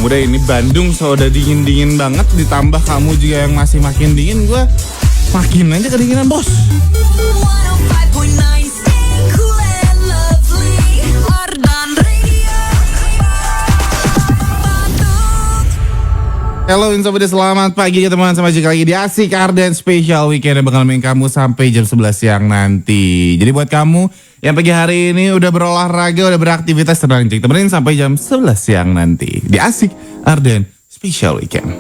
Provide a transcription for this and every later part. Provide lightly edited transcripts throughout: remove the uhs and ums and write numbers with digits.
Mudah ini Bandung sudah dingin-dingin banget, ditambah kamu juga yang masih makin dingin, gue makin aja kedinginan bos. Halo Insobat, selamat pagi teman-teman, sama Jack lagi di Asik Arden Special Weekend yang bakal nemenin kamu sampai jam 11 siang nanti. Jadi buat kamu yang pagi hari ini udah berolahraga, udah beraktivitas, tenang Jack temenin sampai jam 11 siang nanti di Asik Arden Special Weekend.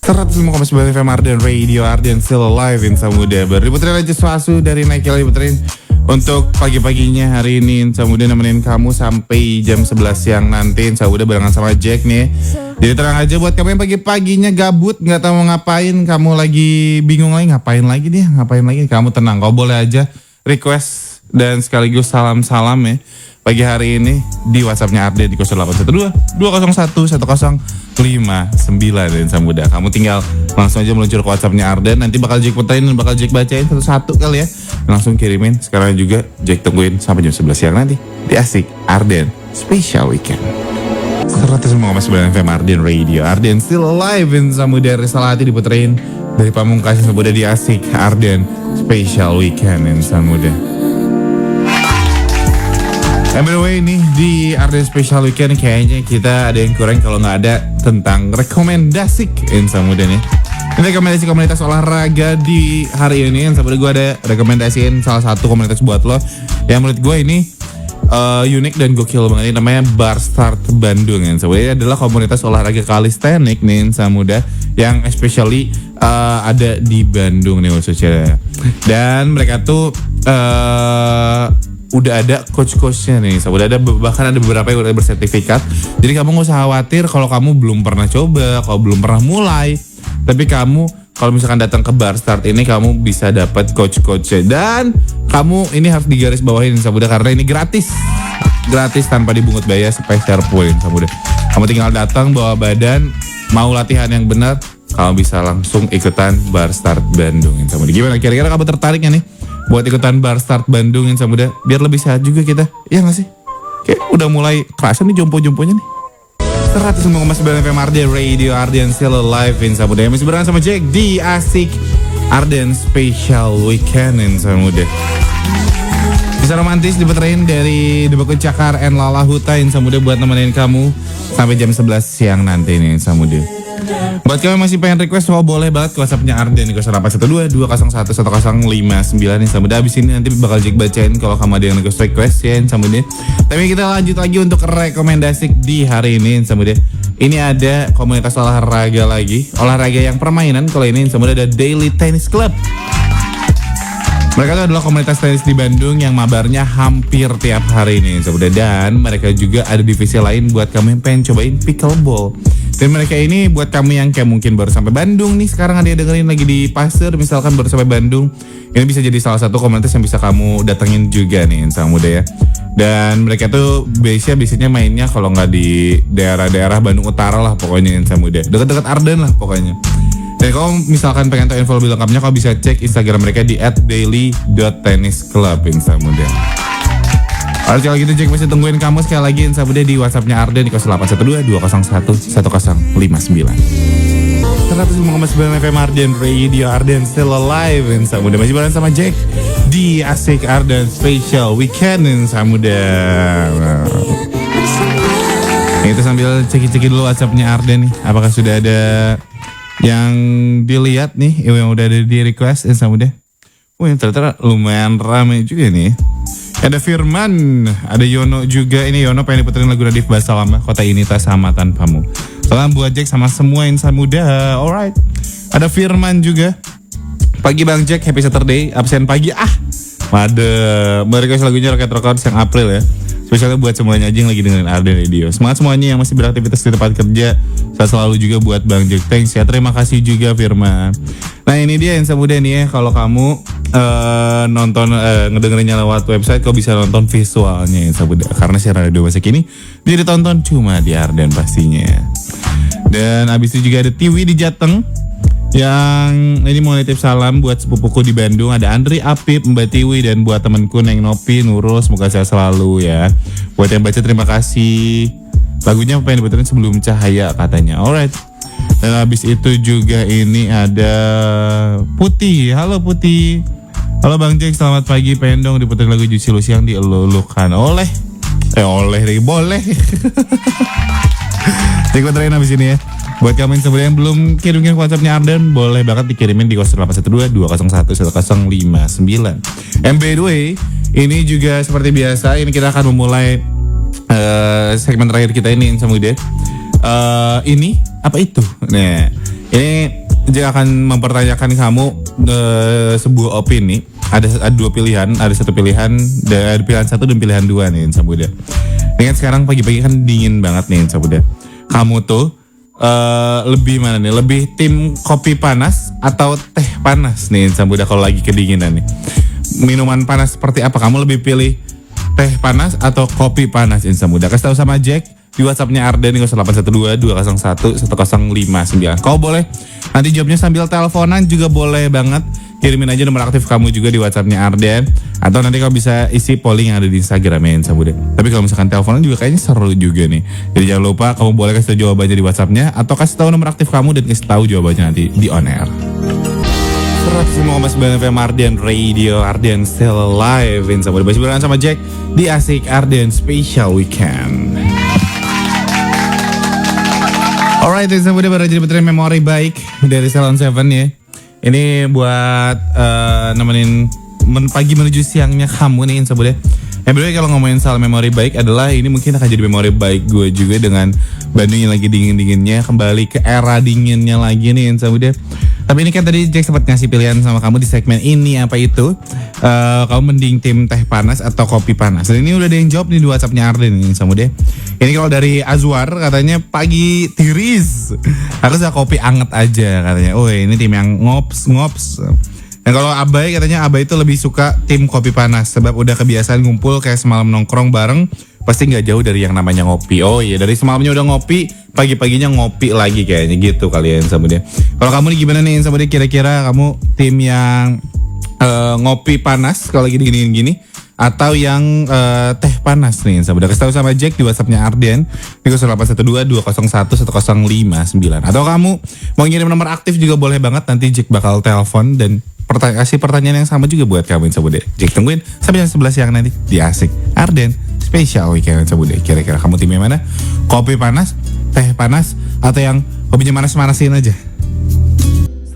105,9 FM Arden Radio, Arden still alive Insa Muda. Diputerin aja sesuatu dari Nike lagi diputerin untuk pagi-paginya hari ini. Insa Muda nemenin kamu sampai jam 11 siang nanti. Insa Muda barengan sama Jack nih. Jadi tenang aja buat kamu yang pagi-paginya gabut, gak tahu mau ngapain, kamu lagi bingung lagi ngapain lagi, kamu tenang, kau boleh aja request dan sekaligus salam-salam ya pagi hari ini di WhatsAppnya Arden di 0812-201-1059 dan Samuda. Kamu tinggal langsung aja meluncur ke WhatsAppnya Arden, nanti bakal Jack puterin dan bakal Jack bacain satu-satu kali ya. Langsung kirimin, sekarang juga Jack tungguin sampai jam 11 siang nanti di Asik Arden Special Weekend. 105,9 FM Arden Radio, Arden still alive in Samuda. Risalati diputerin dari Pamungkas Samuda di Asik Arden Special Weekend in Samuda. By the way nih di Arden Special Weekend kayaknya kita ada yang kurang kalau nggak ada tentang rekomendasi in Samuda nih. Ini rekomendasi komunitas olahraga di hari ini yang Samuda gue ada rekomendasiin salah satu komunitas buat lo yang menurut gue ini unik dan gokil banget. Ini namanya Bar Start Bandung ya. Ini adalah komunitas olahraga kalistenik nih Samuda yang especially ada di Bandung nih khususnya. Dan mereka tuh udah ada coach-coachnya nih, udah ada, bahkan ada beberapa yang udah bersertifikat. Jadi kamu gak usah khawatir kalau kamu belum pernah coba, kalau belum pernah mulai. Tapi kamu kalau misalkan datang ke Bar Start ini, kamu bisa dapat coach-coachnya. Dan kamu ini harus digaris bawahin Samuda karena ini gratis tanpa dibungut biaya sepeser pun Samuda. Kamu tinggal datang bawa badan, mau latihan yang benar, kamu bisa langsung ikutan Bar Start Bandung Samuda. Gimana kira-kira kamu tertariknya nih buat ikutan Bar Start Bandung Samuda, biar lebih sehat juga kita, ya nggak sih? Kayak udah mulai kerasa nih jompo-jomponya nih. 105,9 FM Arden Radio, Arden still alive in Samuda. Masih barengan sama Jack di Asik Arden Special Weekend in Samuda. Bisa romantis diputerin dari Debakun Cakar and Lala Huta in Samuda buat nemenin kamu sampai jam 11 siang nanti nih in Samuda. Buat kamu yang masih pengen request, boleh banget ke WhatsAppnya Arden di 0812-201-1059 nih Samuda. Abis ini nanti bakal Jack bacain kalau kamu ada yang request ya Samuda. Tapi kita lanjut lagi untuk rekomendasi di hari ini Samuda. Ini ada komunitas olahraga lagi, olahraga yang permainan. Kalau ini Samuda ada Daily Tennis Club. Mereka itu adalah komunitas tenis di Bandung yang mabarnya hampir tiap hari nih Samuda. Dan mereka juga ada divisi lain buat kamu yang pengen cobain pickleball. Dan mereka ini buat kamu yang kayak mungkin baru sampai Bandung nih, sekarang ada yang dengerin lagi di Pasir misalkan baru sampai Bandung, ini bisa jadi salah satu komunitas yang bisa kamu datengin juga nih Samuda ya. Dan mereka tuh biasanya mainnya kalau nggak di daerah-daerah Bandung Utara lah pokoknya Samuda, dekat-dekat Arden lah pokoknya. Dan kalau misalkan pengen tahu info lebih lengkapnya, kau bisa cek Instagram mereka di @daily.tennisclub Samuda. Alright, kalau gitu Jack masih tungguin kamu sekali lagi Samuda di WhatsAppnya Arden di 0812-201-1059. 105,9 FM Arden Radio, Arden still alive Samuda. Masih bareng sama Jack di Asik Arden Special Weekend Samuda. Itu sambil cek-cek dulu WhatsAppnya Arden nih, apakah sudah ada yang dilihat nih yang udah ada di request Samuda. Yang ternyata lumayan ramai juga nih. Ada Firman, ada Yono juga. Ini Yono pengen diputerin lagu Radif Basalamah, Kota Ini Tak Sama Tanpamu. Salam buat Jack sama semua Insan Muda. Alright. Ada Firman juga. Pagi Bang Jack, happy Saturday. Absen pagi. Waduh, merequest lagunya Rocket Records yang April ya. Spesialnya buat semuanya aja yang lagi dengerin Arden Radio. Semangat semuanya yang masih beraktivitas di tempat kerja. Saya selalu juga buat Bang Jack. Thanks ya, terima kasih juga Firman. Nah ini dia Insan Muda nih ya. Kalau kamu ngedengerinnya lewat website, kau bisa nonton visualnya Insan Muda. Karena siaran radio masa kini dia ditonton cuma di Arden pastinya. Dan abis itu juga ada Tiwi di Jateng, yang ini mau nitip salam buat sepupuku di Bandung. Ada Andri, Apip, Mbak Tiwi, dan buat temanku Neng Nopi, Nurul, semoga sehat selalu ya. Buat yang baca terima kasih. Lagunya pengen diputerin Sebelum Cahaya katanya. Alright. Dan habis itu juga ini ada Putih. Halo Putih. Halo Bang Jack, selamat pagi. Pengen dong diputerin lagu Juicy Lucy yang dielulukan. Oleh nih, boleh. Jadi puterin habis ini ya. Buat kamu yang sebenarnya yang belum kirimin WhatsAppnya Arden, boleh banget dikirimin di 0812 201 1059. And by the way, ini juga seperti biasa, ini kita akan memulai segmen terakhir kita ini sama dia. Ini apa itu? Nah, ini dia akan mempertanyakan kamu sebuah opini. Ada dua pilihan, ada satu pilihan, ada pilihan satu dan pilihan dua nih sama dia. Ini kan sekarang pagi-pagi kan dingin banget nih sama dia. Kamu tuh lebih mana nih? Lebih tim kopi panas atau teh panas nih sama dia kalau lagi kedinginan nih? Minuman panas seperti apa? Kamu lebih pilih teh panas atau kopi panas Insa Muda? Kasih tahu sama Jack di WhatsAppnya Arden 0812 201 1059. Kau boleh nanti jawabnya sambil teleponan juga boleh banget. Kirimin aja nomor aktif kamu juga di WhatsAppnya Arden, atau nanti kau bisa isi polling yang ada di Instagramnya Insa Muda. Tapi kalau misalkan teleponan juga kayaknya seru juga nih. Jadi jangan lupa kamu boleh kasih tahu jawabannya di WhatsAppnya, atau kasih tahu nomor aktif kamu dan kasih tahu jawabannya nanti di on air. 105,9 FM Arden Radio, Arden Still Alive Insa Muda. Bersama sama Jack di Asik Arden Special Weekend. Alright, Insa Muda baru jadi puterin memori baik dari Salon 7 ya. Ini buat nemenin pagi menuju siangnya kamu nih Insa Muda. Yang berarti kalau ngomongin soal memori baik adalah ini mungkin akan jadi memori baik gue juga dengan Bandung yang lagi dingin-dinginnya kembali ke era dinginnya lagi nih Insa Muda. Tapi ini kan tadi Jack sempat ngasih pilihan sama kamu di segmen ini apa itu? Kamu mending tim teh panas atau kopi panas? Dan ini udah ada yang jawab nih di WhatsAppnya Arden nih Insa Muda. Ini kalau dari Azwar katanya pagi tiris, harus kopi anget aja katanya. Oh ini tim yang ngops. Dan kalau Abai katanya Abai itu lebih suka tim kopi panas sebab udah kebiasaan ngumpul kayak semalam nongkrong bareng, pasti nggak jauh dari yang namanya ngopi. Oh iya, dari semalamnya udah ngopi, pagi-paginya ngopi lagi kayaknya gitu kalian sama dia. Kalau kamu nih gimana nih sama dia, kira-kira kamu tim yang ngopi panas kalau lagi gini atau yang teh panas nih sama dia? Kasih tahu sama Jack di WhatsAppnya Arden di 0812 201 1059. Atau kamu mau ngirim nomor aktif juga boleh banget, nanti Jack bakal telepon dan kasih pertanyaan yang sama juga buat kamu Insa Muda. Jack tungguin sampai jam 11 siang nanti di Asik Arden Special Weekend Insa Muda. Kira-kira kamu timnya mana? Kopi panas, teh panas, atau yang hobinya manas-manasin aja?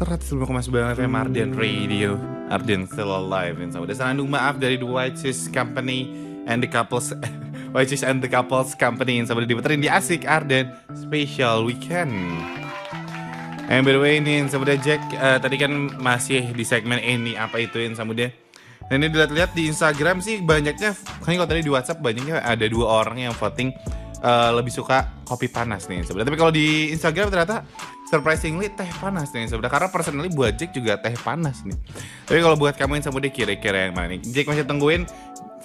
105,9 FM Arden Radio, Arden Still Alive Insa Muda. Senandung maaf dari The White Cheese Company and the Couples White Cheese and the Couples Company Insa Muda, diputerin di Asik Arden Special Weekend. And by the way ini Insa Muda, Jack tadi kan masih di segmen ini apa itu Insa Muda. Dan ini dilihat-lihat di Instagram sih banyaknya, kan kalau tadi di WhatsApp banyaknya ada 2 orang yang voting lebih suka kopi panas nih Insa Muda. Tapi kalau di Instagram ternyata surprisingly teh panas nih Insa Muda, karena personally buat Jack juga teh panas nih. Tapi kalau buat kamu Insa Muda, kira-kira yang mana nih? Jack masih tungguin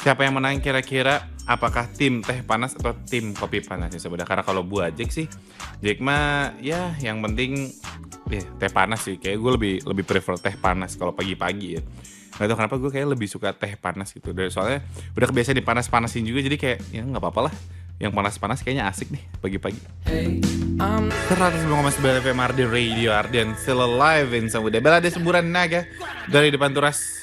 siapa yang menang kira-kira, apakah tim teh panas atau tim kopi panas Insa Muda. Karena kalau buat Jack sih, Jack mah ya yang penting teh panas sih. Kayak gue lebih prefer teh panas kalau pagi-pagi ya. Gak tau kenapa gue kayak lebih suka teh panas gitu. Soalnya udah kebiasaan dipanas-panasin juga, jadi kayak ya nggak apa-apa lah. Yang panas-panas kayaknya asik nih pagi-pagi. 105,9 FM Arden Radio, Arden Still Alive Insa Muda. Bella ada semburan naga dari depan Turas.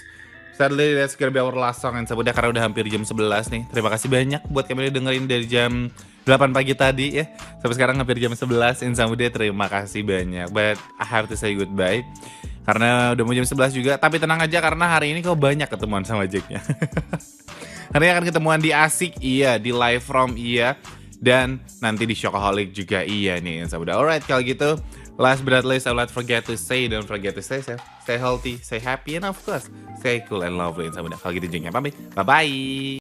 Sadly that's gonna be our last song Insa Muda, karena udah hampir jam 11 nih. Terima kasih banyak buat kalian yang dengerin dari jam 8 pagi tadi ya, sampai sekarang hampir jam 11 Insa Muda. Terima kasih banyak. But I have to say goodbye karena udah mau jam 11 juga. Tapi tenang aja karena hari ini kau banyak ketemuan sama Jacknya. Hari ini akan ketemuan di Asik, iya, di Live From, iya, dan nanti di Shopaholic juga, iya nih Insa Muda. Alright, kalau gitu last but not least, I will not forget to say, don't forget to stay safe, stay healthy, stay happy, and of course stay cool and lovely Insa Muda. Kalau gitu Jacknya pamit, bye bye.